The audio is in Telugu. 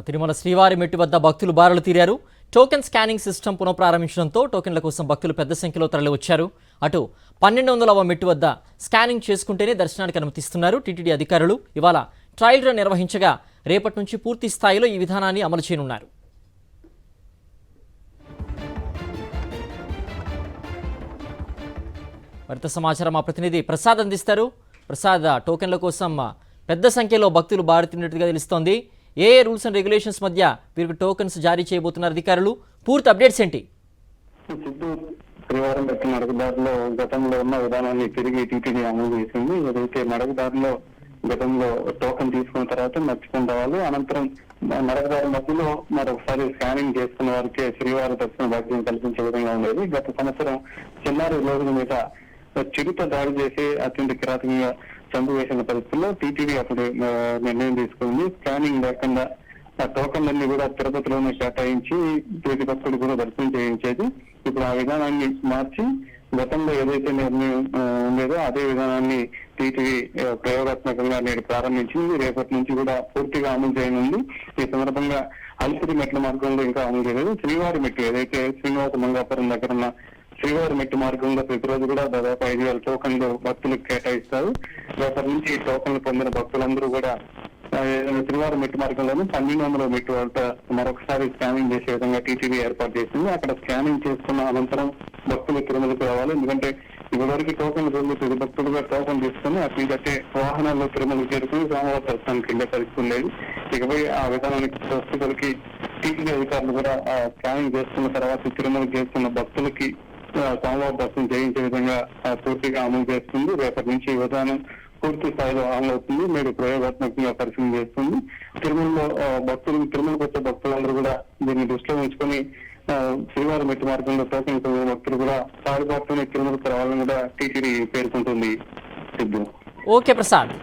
తిరుమల శ్రీవారి మెట్టు వద్ద భక్తులు బారులు తీరారు. టోకెన్ స్కానింగ్ సిస్టమ్ పునఃప్రారంభించడంతో టోకెన్ల కోసం భక్తులు పెద్ద సంఖ్యలో తరలివచ్చారు. అటు 1200వ మెట్టు వద్ద స్కానింగ్ చేసుకుంటేనే దర్శనానికి అనుమతిస్తున్నారు టీటీడీ అధికారులు. ఇవాళ ట్రయల్ రన్ నిర్వహించగా రేపటి నుంచి పూర్తి స్థాయిలో ఈ విధానాన్ని అమలు చేయనున్నారు. మరింత సమాచారం మా ప్రతినిధి ప్రసాద్ అందిస్తారు. ప్రసాద్, టోకెన్ల కోసం పెద్ద సంఖ్యలో భక్తులు బారుతున్నట్టుగా తెలుస్తోంది. ఏ రూల్స్ అండ్ రెగ్యులేషన్స్ మధ్య వీరికి టోకెన్స్ జారీ చేయబోతున్నారు అధికారులు? పూర్తి అప్డేట్స్ ఏంటి? శ్రీవారం మెట్టు మడకదారిలో గతంలో ఉన్న విధానాన్ని తిరిగి టీటీడీ అమలు చేసింది. ఏదైతే మడకదారిలో గతంలో టోకెన్ తీసుకున్న తర్వాత మర్చిపోయిన వాళ్ళు అనంతరం మడకదారి మధ్యలో మరొకసారి స్కానింగ్ చేసుకున్న వారికి శ్రీవారి దర్శన భాగ్యం కల్పించే విధంగా ఉండేది. గత సంవత్సరం చిన్నారి రోజుల మీద చిరుత దాడి చేసి అత్యంత కిరాతకంగా చంపివేసిన పరిస్థితుల్లో టీటీడీ అప్పుడు నిర్ణయం తీసుకుంది. స్కానింగ్ లేకుండా ఆ టోకన్లన్నీ కూడా తిరుపతిలోనే కేటాయించి ప్రతి భక్తుడు కూడా దర్శనం చేయించేది. ఇప్పుడు ఆ విధానాన్ని మార్చి గతంలో ఏదైతే నిర్ణయం ఉండేదో అదే విధానాన్ని టీటీడీ ప్రయోగాత్మకంగా నేడు ప్రారంభించింది. రేపటి నుంచి కూడా పూర్తిగా అమలు చేయనుంది. ఈ సందర్భంగా అలిపిరి మెట్ల మార్గంలో ఇంకా అమలు చేయలేదు. శ్రీవారి మెట్టు ఏదైతే శ్రీనివాస మంగాపురం దగ్గర ఉన్న శ్రీవారి మెట్టు మార్గంలో ప్రతిరోజు కూడా దాదాపు 5000 టోకన్లు భక్తులకు కేటాయిస్తారు. రేపటి నుంచి టోకన్లు పొందిన భక్తులందరూ కూడా శ్రీవారి మెట్టు మార్గంలోనే 1200వ మెట్టు వద్ద మరొకసారి స్కానింగ్ చేసే విధంగా టీటీడీ ఏర్పాటు చేసింది. అక్కడ స్కానింగ్ చేసుకున్న అనంతరం భక్తులు తిరుమలకు రావాలి. ఎందుకంటే ఇప్పటివరకు టోకన్లు పొంది ప్రతి భక్తులుగా టోకన్ తీసుకుని అట్లా కట్టే వాహనాల్లో తిరుమలకు చేరుకుని సోమవారం దర్శనానికి వెళ్లే పరిస్థితి ఉండేది. ఇకపై ఆ విధానానికి ప్రస్తుతానికి టీటీడీ అధికారులు కూడా స్కానింగ్ చేసుకున్న తర్వాత తిరుమలకు చేస్తున్న భక్తులకి సోమవారం దర్శనం చేయించే విధంగా పూర్తిగా అమలు చేస్తుంది. రేపటి నుంచి ఈ విధానం పూర్తి స్థాయిలో అమలు అవుతుంది. మీరు ప్రయోగాత్మకంగా పరిశీలన చేస్తుంది. తిరుమలలో తిరుమలకు వచ్చే భక్తులందరూ కూడా దీన్ని దృష్టిలో ఉంచుకొని శ్రీవారి మెట్టు మార్గంలో టోకెన్ భక్తులు కూడా సాగుబాటులోనే తిరుమలకు రావాలని కూడా టీటీడీ పేర్కొంటుంది. ఓకే ప్రసాద్.